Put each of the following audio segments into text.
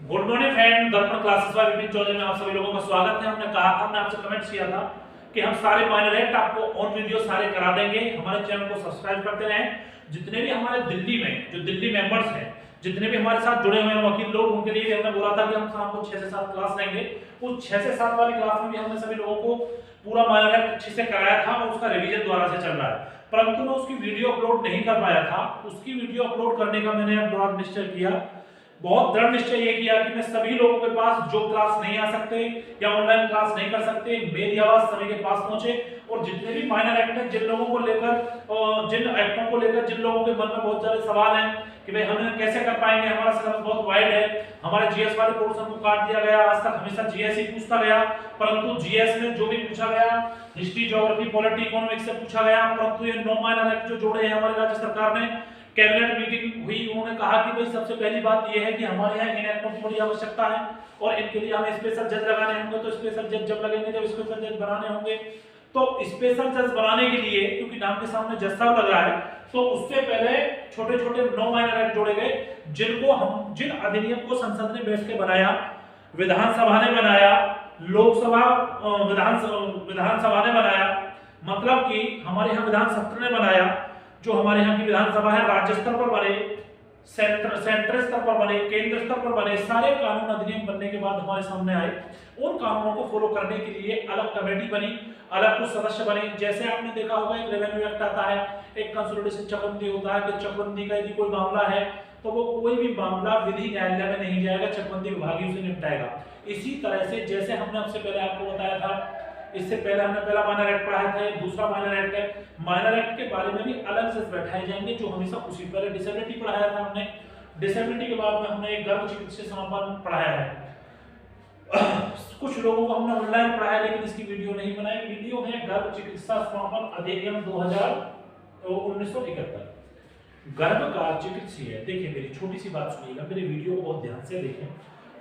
Good morning friend, दर्पण classes bye Vipin Chaudhary में आप सभी लोगों का स्वागत है। हमने कहा था, हमने आपसे कमेंट्स किया था कि हम सारे माइनर एक्ट आपको ऑन वीडियो सारे करा देंगे। हमारे चैनल को सब्सक्राइब करते रहें। जितने भी हमारे दिल्ली में जो दिल्ली मेंबर्स हैं, जितने भी हमारे साथ जुड़े हुए हैं वकील लोग, उनके लिए भी हमने बोला था कि हम शाम को 6 से 7 क्लास लेंगे। उस 6 से 7 वाली क्लास में भी हमने सभी लोगों को पूरा माइनर एक्ट अच्छे से कराया था और उसका रिवीजन दोबारा से चल रहा है, परंतु मैं उसकी वीडियो अपलोड नहीं कर पाया था। उसकी वीडियो अपलोड करने का मैंने अब दृढ़ निश्चय किया, बहुत दृढ़ निश्चय ये किया कि मैं सभी लोगों के पास जो क्लास नहीं आ सकते या ऑनलाइन क्लास नहीं कर सकते, मेरी आवाज सभी के पास पहुंचे। और जितने भी माइनर एक्ट हैं, जिन लोगों को लेकर जिन एक्टों को लेकर जिन लोगों के मन में बहुत सारे सवाल हैं कि भाई हम कैसे कर पाएंगे, हमारा सिलेबस बहुत वाइड है, हमारे जीएस वाले पोर्शन को काट दिया गया, आज तक हमेशा जीएस ही पूछता गया, परंतु जीएस में जो भी पूछा गया हिस्ट्री, ज्योग्राफी, पॉलिटी, इकोनॉमिक्स से पूछा गया। परंतु ये 9 माइनर एक्ट जो जोड़े हैं हमारी राज्य सरकार ने, कैबिनेट मीटिंग हुई, उन्होंने कहा कि भाई सबसे पहली बात यह है कि हमारे यहाँ इन एक्टों की बड़ी आवश्यकता है और इनके लिए हमें स्पेशल जज लगाने होंगे। तो स्पेशल जज जब लगेंगे, जब स्पेशल जज बनाने होंगे, तो स्पेशल जज बनाने के लिए, क्योंकि नाम के सामने जज साहब लग रहा है, तो उससे पहले छोटे छोटे 9 माइनर एक्ट जोड़े गए, जिन अधिनियम को संसद ने बैठ के बनाया, विधानसभा ने बनाया, लोकसभा विधानसभा ने बनाया, मतलब कि हमारे यहाँ विधान सत्र ने बनाया, जो हमारे यहाँ की विधानसभा है, राज्य स्तर पर बने, सेंट्रल स्तर पर बने, केंद्र स्तर पर बने, सारे कानून अधिनियम बनने के बाद हमारे सामने आए। उन कानूनों को फॉलो करने के लिए अलग कमेटी बनी, अलग कुछ सदस्य बने। जैसे आपने देखा होगा एक रेवेन्यू एक्ट आता है, एक कंसोलिडेशन चकबंदी होता है कि चकबंदी का यदि कोई मामला है तो वो कोई भी मामला विधि न्यायालय में नहीं जाएगा, चकबंदी विभाग ही उसे निपटाएगा। इसी तरह से जैसे हमने आपसे पहले आपको बताया था, इससे पहले हमने पहला माइनर एक्ट पढ़ाया था, ये दूसरा माइनर एक्ट है। माइनर एक्ट के बारे में भी अलग से बैठाए जाएंगे, जो हमेशा उसी पहले डिसेबिलिटी पढ़ाया था हमने, डिसेबिलिटी के बाद में हमने एक गर्भ चिकित्सा समापन पढ़ाया है। कुछ लोगों को हमने ऑनलाइन पढ़ाया, लेकिन इसकी वीडियो नहीं बनाई। वीडियो है गर्भ चिकित्सा समापन अधिनियम 1971, गर्भ का चिकित्सीय। देखिए मेरी छोटी सी बात सुनिएगा, मेरे वीडियो को बहुत ध्यान से देखें।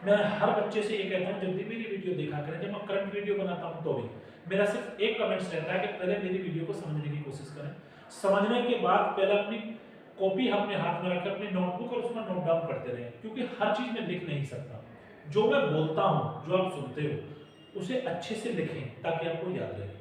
मैं हर बच्चे से ये कहता हूँ, जब भी मेरी वीडियो देखा करें, जब मैं करंट वीडियो बनाता हूँ तो भी मेरा सिर्फ एक कमेंट्स रहता है कि पहले मेरी वीडियो को समझने की कोशिश करें। समझने के बाद पहले अपनी कॉपी अपने हाथ में रखकर अपनी नोटबुक और उसमें नोट डाउन करते रहें, क्योंकि हर चीज में लिख नहीं सकता। जो मैं बोलता हूँ, जो आप सुनते हो, उसे अच्छे से लिखें ताकि आपको याद रहे।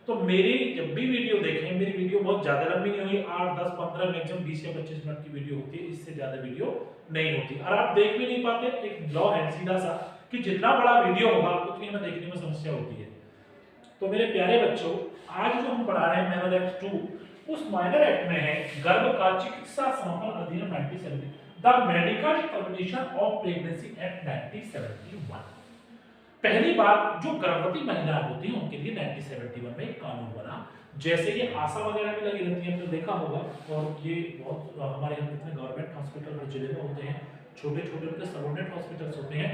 तो मेरी जब भी वीडियो देखें, मेरी वीडियो बहुत ज्यादा लंबी नहीं हुई, 8, 10, 15, मैक्सिमम 20 या 25 मिनट की वीडियो होती है, इससे ज्यादा वीडियो नहीं होती। और आप देख भी नहीं पाते, एक लॉ है सीधा सा कि जितना बड़ा वीडियो होगा उतनी हमें देखने में समस्या होती है। तो मेरे प्यारे बच्चों, आज जो हम पढ़ा रहे हैं माइनर एक्ट 2, उस माइनर एक्ट में है गर्भ का चिकित्सा समापन अधिनियम 1970, the medical termination of pregnancy act 1971। पहली बात, जो गर्भवती महिलाएं होती हैं उनके लिए 1971 में एक कानून बना। जैसे ये आशा वगैरह भी लगी रहती है, आपने देखा होगा, और ये बहुत हमारे यहाँ कितने गवर्नमेंट हॉस्पिटल हर जिले में होते हैं, छोटे छोटे उनके सबऑर्डिनेट हॉस्पिटल्स होते हैं।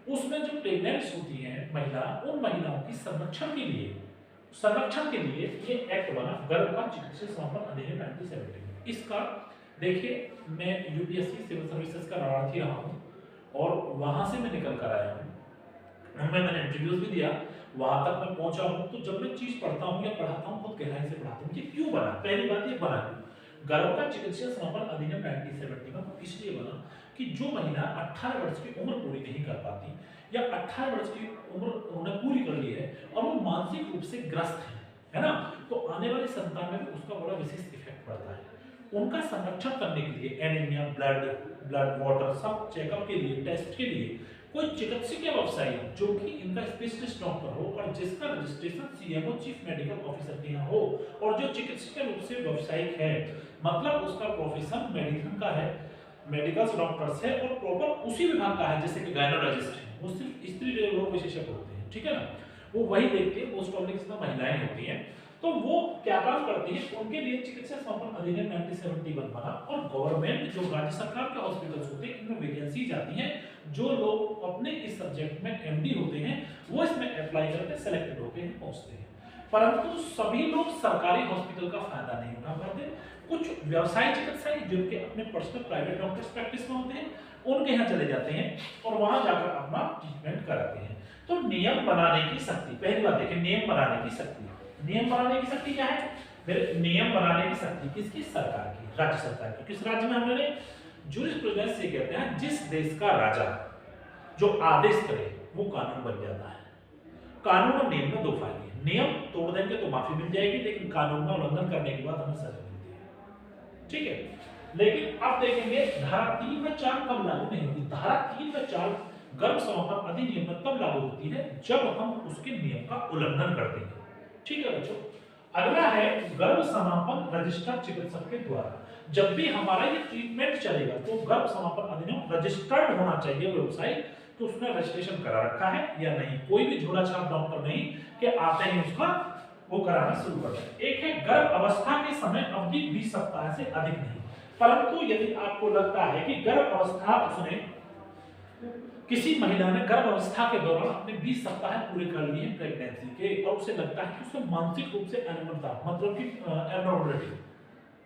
उसमें जो प्रेग्नेंट्स होती हैं महिला, उन महिलाओं की संरक्षण के लिए ये एक्ट बना, गर्भ का चिकित्सा समापन अधिनियम 1970। इसका देखिए, मैं यूपीएससी सिविल सर्विसेज का लाभार्थी रहा हूँ और वहां से मैं निकल कर आया हूँ, मैंने इंटरव्यूज भी दिया, वहां तक मैं पहुंचा हूं। तो जब मैं चीज पढ़ता हूं या पढ़ाता हूं, बहुत गहराई से पढ़ाता हूं। ये क्यों बना? पहली बात, ये बना गर्भ का चिकित्सा समापन अधिनियम 1970 में इसलिए बना कि जो महिला 18 वर्ष की उम्र पूरी नहीं कर पाती या 18 वर्ष की उम्र उन्होंने पूरी कर ली है और वो मानसिक रूप से ग्रस्त है ना, तो आने वाली संतान में भी उसका बड़ा विशेष इफेक्ट पड़ता है। उनका संरक्षण करने के लिए एनीमिया, ब्लड वाटर, सब चेकअप के लिए, टेस्ट के लिए कोई चिकित्सकीय व्यवसायी जो कि इनका स्पेशलिस्ट डॉक्टर हो और जिसका registration CMO chief medical officer के यहाँ हो, और जो चिकित्सकीय रूप से व्यवसायिक है, मतलब उसका प्रोफेशन मेडिसिन का है, मेडिकल डॉक्टर्स है और प्रॉपर उसी विभाग का है, जैसे कि गायनोलॉजिस्ट है, वो सिर्फ स्त्री रोग विशेषज्ञ होते हैं, ठीक है ना, वो वही देखते हैं। मोस्ट ऑफ इसमें महिलाएं होती हैं, तो वो क्या काम करती है, उनके लिए चिकित्सा समापन अधिनियम 1971 बना। और गवर्नमेंट जो राज्य सरकार के हॉस्पिटल्स होते हैं, इनमें वैकेंसी जाती है, जो लोग अपने इस सब्जेक्ट में एमडी होते हैं वो इसमें अप्लाई करके सेलेक्टेड होकर पहुंचते हैं। परंतु सभी लोग सरकारी हॉस्पिटल का फायदा नहीं उठा पाते। कुछ व्यवसायिक चिकित्सक जिनके अपने पर्सनल प्राइवेट डॉक्टर्स प्रैक्टिस में होते हैं, उनके यहाँ चले जाते हैं और वहां जाकर अपना ट्रीटमेंट कराते हैं। तो नियम बनाने की शक्ति, पहली बात देखिए, नियम बनाने की शक्ति, नियम बनाने की शक्ति क्या है? फिर नियम बनाने की शक्ति किसकी? सरकार की, राज्य सरकार की। किस राज्य में हमने जूरिस्प्रूडेंस से कहते हैं जिस देश का राजा जो आदेश करे वो कानून बन जाता है। कानून और नियम में दो फायदे हैं। नियम तोड़ देंगे तो माफी मिल जाएगी, लेकिन कानून का उल्लंघन करने के बाद हमें सजा मिलती है। ठीक है, लेकिन अब देखेंगे धारा 3 व 4 कब लागू नहीं होती। धारा 3 व 4 गर्भ समापन अधिनियम में तब लागू होती है जब हम उसके नियम का उल्लंघन करते हैं। ठीक है बच्चों, अगला है गर्भ समापन रजिस्टर्ड चिकित्सक के द्वारा। जब भी हमारा ये ट्रीटमेंट चलेगा तो गर्भ समापन अधिनियम रजिस्टर्ड होना चाहिए वेबसाइट, तो उसने रजिस्ट्रेशन करा रखा है या नहीं। कोई भी झोला छाप डॉक्टर नहीं कि आते ही उसका वो कराना शुरू कर दें। एक है गर्भ अवस्था के समय अवधि 20 सप्ताह से अधिक नहीं, परंतु यदि आपको लगता है कि गर्भ अवस्था उसने किसी महिला ने गर्भ अवस्था के दौरान अपने 20 सप्ताह पूरे कर लिए हैं प्रेगनेंसी के, और उसे लगता है कि उसे मानसिक रूप से अनियमितता मतलब कि एब्नॉर्मलिटी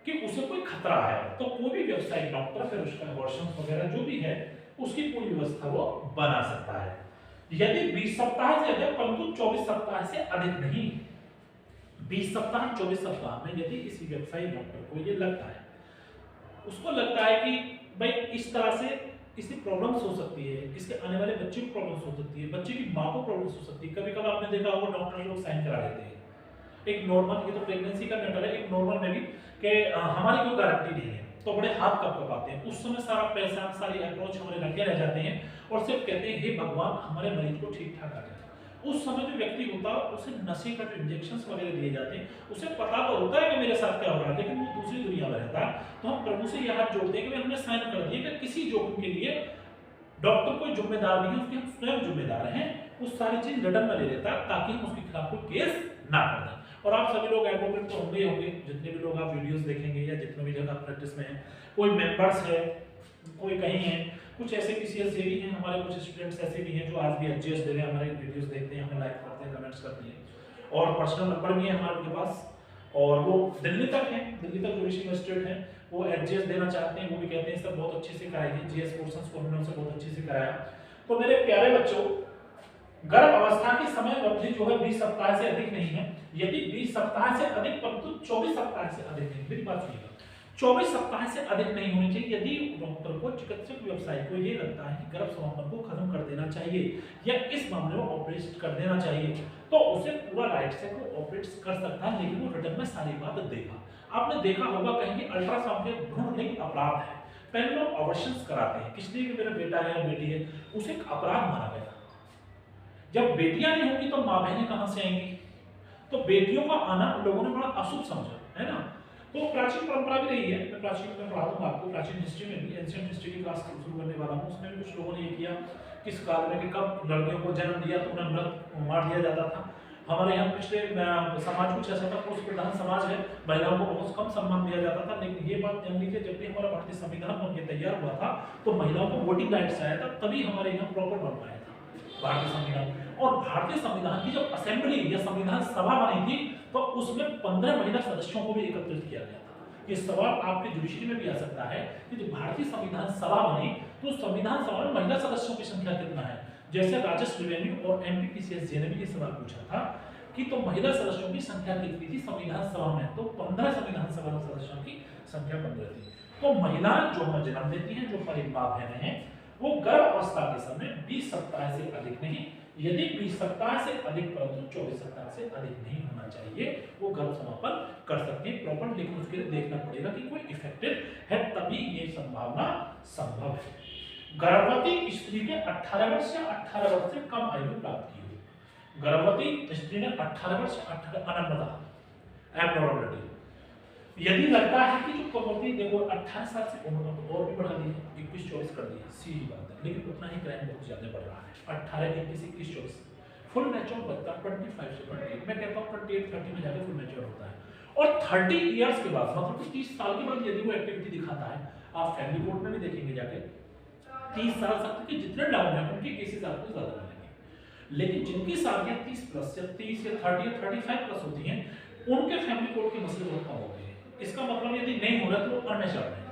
कि उसे कोई खतरा है, तो कोई भी व्यवसायिक डॉक्टर फिर उसका अबॉर्शन वगैरह जो भी है उसकी पूरी व्यवस्था वो बना सकता है। यदि 20 सप्ताह से अधिक परंतु 24 सप्ताह से अधिक नहीं, 20 सप्ताह 24 सप्ताह में यदि किसी व्यवसायी डॉक्टर को ये लगता है, उसको लगता है कि भाई इस तरह से इसकी प्रॉब्लम्स हो सकती है, इसके आने वाले बच्चे को प्रॉब्लम्स हो सकती है, बच्चे की माँ को प्रॉब्लम्स हो सकती है। कभी कभी आपने देखा होगा डॉक्टर लोग साइन करा देते हैं एक नॉर्मल, ये तो प्रेगनेंसी का मैटर है, एक नॉर्मल में भी कि हमारी कोई गारंटी नहीं है, तो बड़े हाथ कब आते हैं। उस समय सारा पैसा सारी अप्रोच हमारे लगे रह जाते हैं और सिर्फ कहते हैं हे भगवान हमारे मरीज को ठीक ठाक कर दे। उस समय जो व्यक्ति होता है उसे नशे का जो इंजेक्शंस वगैरह दिए जाते हैं, उसे पता तो होता है कि मेरे साथ क्या हो रहा है, लेकिन वो दूसरी दुनिया में रहता है। तो हम प्रभु से यह हाथ जोड़ते हैं कि हमने साइन कर दिए कि किसी जोखिम के लिए डॉक्टर कोई जिम्मेदार नहीं है, उसके हम स्वयं जिम्मेदार हैं। वो सारी चीज रिटर्न में ले लेता है ताकि हम उसके खिलाफ कोई केस ना कर दें। और आप सभी लोग एडवोकेट तो होंगे होंगे, जितने भी लोग आप वीडियोस देखेंगे या जितने भी लोग आप प्रैक्टिस में हैं, कोई मेंबर्स है, कोई कहीं है, कुछ ऐसे पीसीएस से भी हैं हमारे, कुछ स्टूडेंट्स ऐसे भी हैं जो आज भी एचजीएस दे रहे हैं, हमारे वीडियोस देखते हैं, हमें लाइक करते हैं, कमेंट्स करते हैं, और पर्सनल नंबर भी है हमारे उनके पास, और वो दिल्ली तक हैं, दिल्ली तक जो ऋषि मजिस्ट्रेट हैं वो एचजीएस देना चाहते हैं। वो भी कहते हैं सर बहुत अच्छे से कराइए, जीएस पोर्शंस को हमने उनसे बहुत अच्छे से कराया। तो मेरे प्यारे बच्चों, गर्भ अवस्था की समय अवधि जो है 20 सप्ताह से अधिक नहीं है। यदि 20 सप्ताह से अधिक परंतु 24 सप्ताह से अधिक नहीं, मेरी बात सुनिएगा, 24 सप्ताह से अधिक नहीं होनी चाहिए। यदि डॉक्टर को, चिकित्सक व्यवसायी को ये लगता है कि गर्भ समापन को खत्म कर देना चाहिए या इस मामले में ऑपरेट कर देना चाहिए, तो उसे पूरा राइट से वो ऑपरेट कर सकता है, लेकिन वो रिटर्न में सारी बात देगा। आपने देखा होगा कहीं कि अल्ट्रासाउंड के भ्रूण लिंग अपराध है, पहले लोग ऑपरेशंस कराते हैं, किसलिए कि मेरा बेटा है या बेटी है, उसे एक अपराध माना गया। जब बेटियां नहीं होंगी तो माँ बहनें कहां से आएंगी, तो बेटियों का आना लोगों ने बड़ा अशुभ समझा, है ना। तो प्राचीन परंपरा भी रही है, मैं प्राचीन में पढ़ा दूंगा आपको, प्राचीन हिस्ट्री में भी, एंशिएंट हिस्ट्री की क्लास शुरू करने वाला हूँ, उसमें भी कुछ लोगों ने ये किया किस काल में कि कब लड़कियों को जन्म दिया तो उन्हें मृत मार दिया जाता था। हमारे यहाँ पिछले समाज कुछ ऐसा था, पुरुष प्रधान समाज है, महिलाओं को बहुत कम सम्मान दिया जाता था। लेकिन ये बात जान लीजिए, जब भी हमारा भारतीय संविधान बनके तैयार हुआ था तो महिलाओं को वोटिंग राइट्स आया था, तभी हमारे यहाँ प्रॉपर बन पाया था भारतीय संविधान। और भारतीय संविधान की जब असेंबली या संविधान सभा बनी थी तो उसमें 15 महिला सदस्यों को भी एकत्रित किया गया था। ये सवाल आपके जुडिशरी में भी आ सकता है कि जब भारतीय संविधान सभा बनी तो संविधान सभा में महिला सदस्यों की संख्या कितना है। जैसे राजस्व, रेवेन्यू और एमपीपीसीएस ने भी ये सवाल पूछा था कि तो महिला सदस्यों की संख्या कितनी थी संविधान सभा में, तो 15 संविधान सभा सदस्यों की संख्या 15 थी। तो महिलाएं जो हमें जन्म देती हैं, जो हमारी माँ बहनें हैं, वो गर्भ अवस्था के समय 20 सप्ताह से अधिक नहीं, यदि 20 सप्ताह से अधिक परंतु 24 सप्ताह से अधिक नहीं होना चाहिए, वो गर्भ समापन कर सकते हैं प्रॉपर। लेकिन उसके लिए देखना पड़ेगा कि कोई इफेक्टिव है, तभी ये संभावना संभव है। गर्भवती स्त्री ने 18 वर्ष या 18 वर्ष से कम आयु प्राप्त की हो, गर्भवती स्त्री ने 18 वर्ष, 18 अनन्नता एब्नॉर्मलिटी, यदि लगता है कि जो गर्भवती, देखो 18 साल से उम्र और भी बढ़ा दी, 21-24 कर दिया, सीधी बात है, लेकिन उतना ही क्राइम बहुत ज्यादा बढ़ रहा है। 18, 21, 21, 24 फुल मैच्योर बच्चा 25 से 28, मैं कहता हूँ 28-30 में जाकर फुल मैच्योर होता है। और 30 इयर्स के बाद, मतलब कि 30 साल के बाद यदि वो एक्टिविटी दिखाता है, आप फैमिली कोर्ट में भी देखेंगे जाके, 30 साल तक के जितने डाउन है उनके केसेस आपको ज्यादा मिलेंगे। लेकिन जिनकी शादियां 30 प्लस या 30 या 30 या 35 प्लस होती हैं, उनके फैमिली कोर्ट के मसले बहुत कम होते हैं। इसका मतलब यदि नहीं हो रहा तो वो अनमेच्योर्ड है।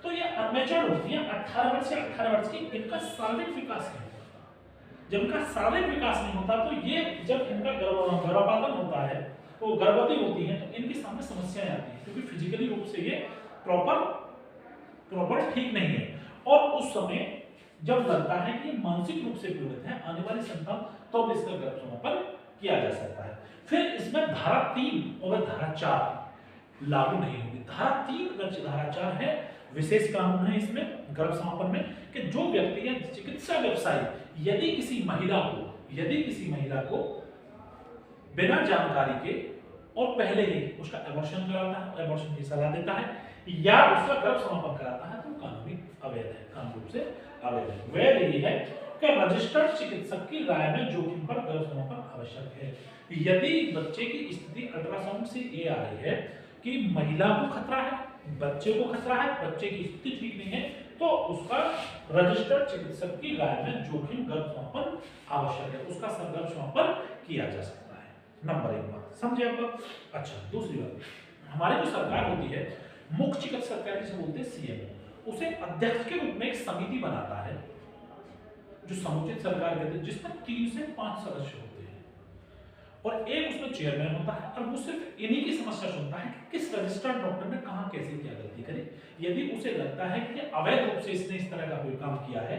तो ये अनमेच्योर्ड होती है 18 वर्ष से 18 वर्ष की, इनका शारीरिक विकास नहीं होता। जब इनका शारीरिक विकास नहीं होता तो ये जब इनका गर्भपातन होता है, वो गर्भवती होती है, तो इनके सामने समस्याएं आती हैं, क्योंकि फिजिकली रूप से ये प्रॉपर ठीक नहीं है। और उस समय जब लगता है कि ये मानसिक रूप से पीड़ित है, आने वाली संतान तो भी इसका गर्भ समापन किया जा सकता है। फिर इसमें धारा 3 और धारा 4 लागू नहीं होगी। धारा 3 और धारा 4 है विशेष कानून है इसमें गर्भ समापन में, कि जो व्यक्ति या चिकित्सा व्यवसायी यदि किसी महिला को बिना जानकारी के और पहले ही उसका एबॉर्शन कराता है, एबॉर्शन की सलाह देता है या उसका गर्भ समापन कराता है तो कानूनी अवैध है, कानून रूप से अवैध है। वह यही है कि रजिस्टर्ड चिकित्सक की राय में जोखिम पर गर्भ समापन आवश्यक है। यदि बच्चे की स्थिति अल्ट्रासाउंड से ये आ रही है कि महिला को खतरा है, बच्चे को खतरा है, बच्चे की स्थिति ठीक नहीं है, तो उसका रजिस्टर्ड चिकित्सक की राय में जोखिम गर्भ समापन आवश्यक है, उसका गर्भ समापन किया जा सकता है। नंबर 1 बात समझे आप लोग। अच्छा, दूसरी बात, हमारी जो सरकार होती है मुख्य चिकित्सक सरकार जिसे बोलते हैं सीएम, उसे अध्यक्ष के रूप में एक समिति बनाता है जो समुचित सरकार कहते हैं, जिसमें 3 से 5 सदस्य होते हैं और एक उसमें चेयरमैन होता है और वो सिर्फ इन्हीं की समस्या सुनता है कि किस रजिस्टर्ड डॉक्टर ने कहां कैसे क्या गलती करी। यदि उसे लगता है कि अवैध रूप से इसने इस तरह का कोई काम किया है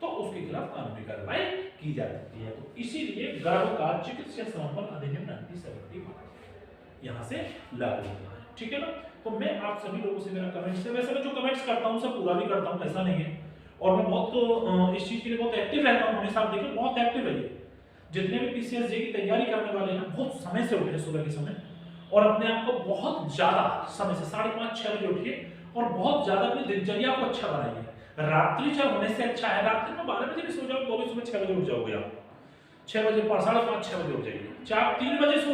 तो उसके खिलाफ कानूनी कार्रवाई की जा सकती है। तो इसीलिए गर्भकाल चिकित्सा समापन अधिनियम 1971 यहां से लागू होता है। ठीक है ना। तो मैं आप सभी लोगों से मेरा कमेंट्स है, वैसे मैं जो कमेंट्स करता हूं सब पूरा भी करता हूं, ऐसा नहीं है, और मैं बहुत इस चीज के लिए बहुत एक्टिव रहता हूं हमेशा। आप देखिए बहुत एक्टिव है, जितने भी पीसीएस जे की तैयारी करने वाले हैं बहुत समय से उठे सुबह के समय और अपने आप को बहुत ज्यादा समय से 5:30-6 बजे उठिए और बहुत ज्यादा अपनी दिनचर्या को अच्छा बनाइए। रात्रि 6 होने से अच्छा है, रात्रि में 12 बजे भी सो जाओ तो भी सुबह 6 बजे उठ जाओगे आप, 6 बजे 5:30-6 बजे उठ जाइए, 4-3 बजे सो